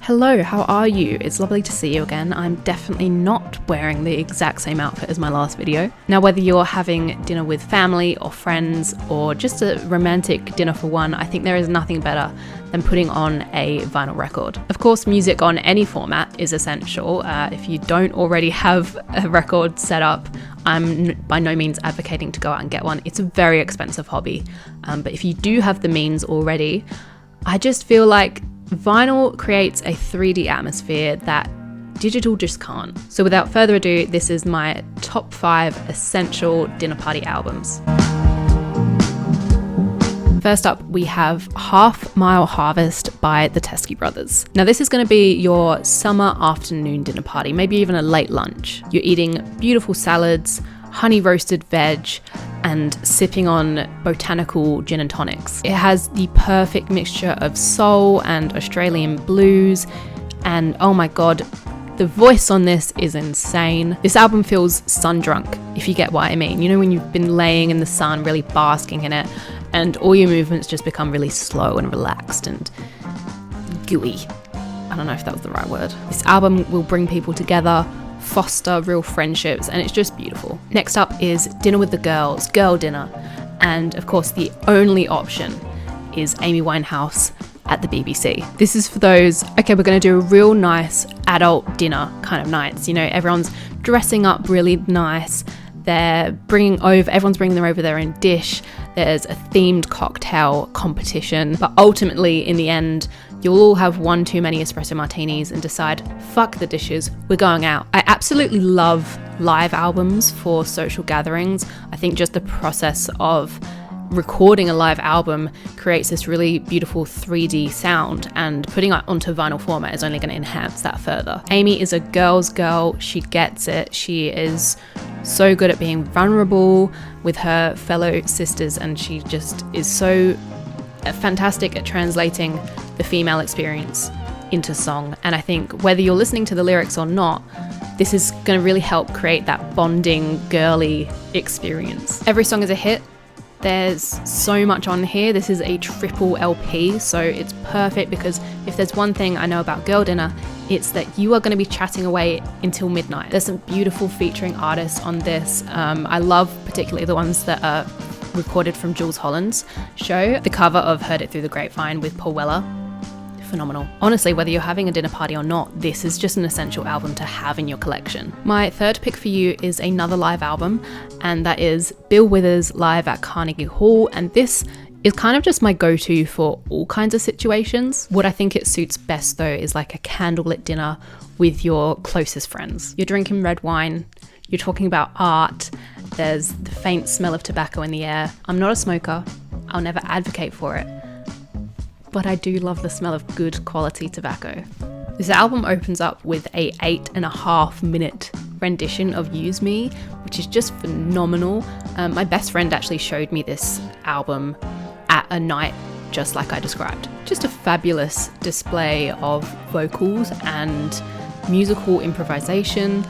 Hello, how are you? It's lovely to see you again. I'm definitely not wearing the exact same outfit as my last video. Now, whether you're having dinner with family or friends or just a romantic dinner for one, I think there is nothing better than putting on a vinyl record. Of course, music on any format is essential. If you don't already have a record set up, I'm by no means advocating to go out and get one. It's a very expensive hobby. But if you do have the means already, I just feel like vinyl creates a 3D atmosphere that digital just can't. So without further ado, this is my top 5 essential dinner party albums. First up, we have Half Mile Harvest by the Teskey Brothers. Now this is going to be your summer afternoon dinner party, maybe even a late lunch. You're eating beautiful salads, honey roasted veg, and sipping on botanical gin and tonics. It has the perfect mixture of soul and Australian blues, and oh my god, the voice on this is insane. This album feels sun-drunk, if you get what I mean. You know when you've been laying in the sun, really basking in it, and all your movements just become really slow and relaxed and gooey. I don't know if that was the right word. This album will bring people together, foster real friendships, and it's just beautiful. Next up is Dinner with the Girls, Girl Dinner, and of course the only option is Amy Winehouse at the BBC. This is for those, okay, we're going to do a real nice adult dinner kind of nights. You know, everyone's dressing up really nice, everyone's bringing over their own dish, there's a themed cocktail competition, but ultimately in the end you'll all have one too many espresso martinis and decide, fuck the dishes, we're going out. I absolutely love live albums for social gatherings. I think just the process of recording a live album creates this really beautiful 3D sound, and putting it onto vinyl format is only going to enhance that further. Amy is a girl's girl. She gets it. She is so good at being vulnerable with her fellow sisters, and she just is so fantastic at translating the female experience into song. And I think whether you're listening to the lyrics or not, this is going to really help create that bonding girly experience. Every song is a hit. There's so much on here. This is a triple LP, so it's perfect, because if there's one thing I know about Girl Dinner, it's that you are going to be chatting away until midnight. There's some beautiful featuring artists on this. I love particularly the ones that are recorded from Jules Holland's show. The cover of Heard It Through the Grapevine with Paul Weller, phenomenal. Honestly, whether you're having a dinner party or not, this is just an essential album to have in your collection. My third pick for you is another live album, and that is Bill Withers live at Carnegie Hall, and this is kind of just my go-to for all kinds of situations. What I think it suits best though is like a candlelit dinner with your closest friends. You're drinking red wine, you're talking about art, there's the faint smell of tobacco in the air. I'm not a smoker, I'll never advocate for it, but I do love the smell of good quality tobacco. This album opens up with a 8.5 minute rendition of Use Me, which is just phenomenal. My best friend actually showed me this album at a night just like I described. Just a fabulous display of vocals and musical improvisation.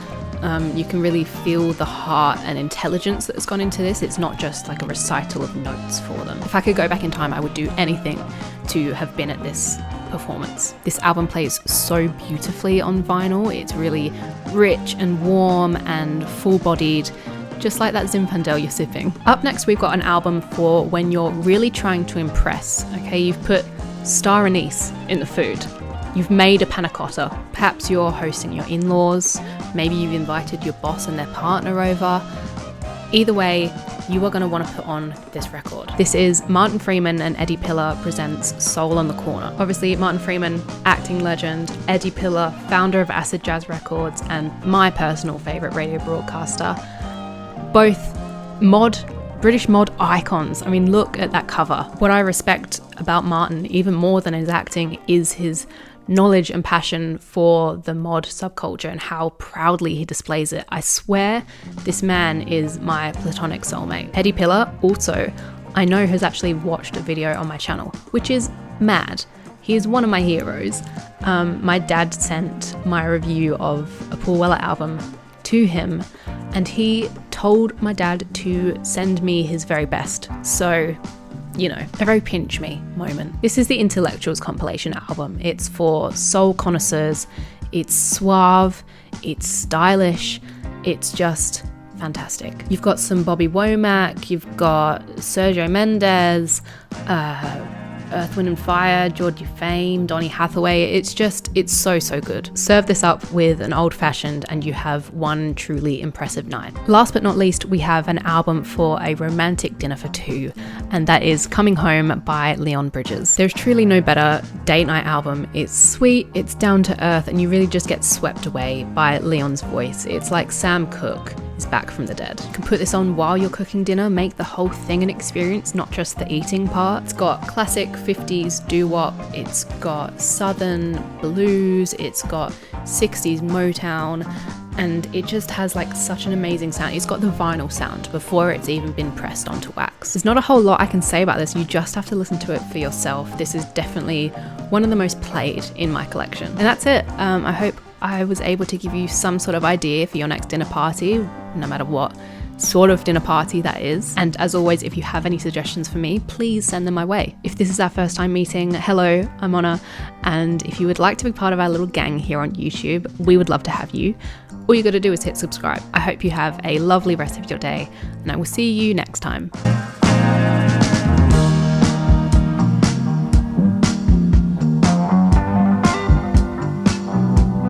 You can really feel the heart and intelligence that's gone into this. It's not just like a recital of notes for them. If I could go back in time, I would do anything to have been at this performance. This album plays so beautifully on vinyl. It's really rich and warm and full-bodied, just like that Zinfandel you're sipping. Up next, we've got an album for when you're really trying to impress. Okay, you've put star anise in the food. You've made a panna cotta. Perhaps you're hosting your in-laws. Maybe you've invited your boss and their partner over. Either way, you are going to want to put on this record. This is Martin Freeman and Eddie Piller presents Soul on the Corner. Obviously, Martin Freeman, acting legend, Eddie Piller, founder of Acid Jazz Records, and my personal favourite radio broadcaster. Both British mod icons. I mean, look at that cover. What I respect about Martin, even more than his acting, is his knowledge and passion for the mod subculture and how proudly he displays it. I swear this man is my platonic soulmate. Eddie Piller also, I know, has actually watched a video on my channel, which is mad. He is one of my heroes. My dad sent my review of a Paul Weller album to him, and he told my dad to send me his very best. So you know, a very pinch me moment. This is the Intellectuals compilation album. It's for soul connoisseurs. It's suave, it's stylish, it's just fantastic. You've got some Bobby Womack, you've got Sergio Mendes, Earth, Wind and Fire, Georgie Fame, Donny Hathaway. It's so, so good. Serve this up with an old fashioned and you have one truly impressive night. Last but not least, we have an album for a romantic dinner for two, and that is Coming Home by Leon Bridges. There's truly no better date night album. It's sweet, it's down to earth, and you really just get swept away by Leon's voice. It's like Sam Cooke is back from the dead. You can put this on while you're cooking dinner, make the whole thing an experience, not just the eating part. It's got classic 50s doo-wop, it's got southern blues, it's got 60s Motown, and it just has like such an amazing sound. It's got the vinyl sound before it's even been pressed onto wax. There's not a whole lot I can say about this, you just have to listen to it for yourself. This is definitely one of the most played in my collection. And that's it. I hope I was able to give you some sort of idea for your next dinner party, no matter what sort of dinner party that is. And as always, if you have any suggestions for me, please send them my way. If this is our first time meeting, hello, I'm Honor. And if you would like to be part of our little gang here on YouTube, we would love to have you. All you got to do is hit subscribe. I hope you have a lovely rest of your day, and I will see you next time.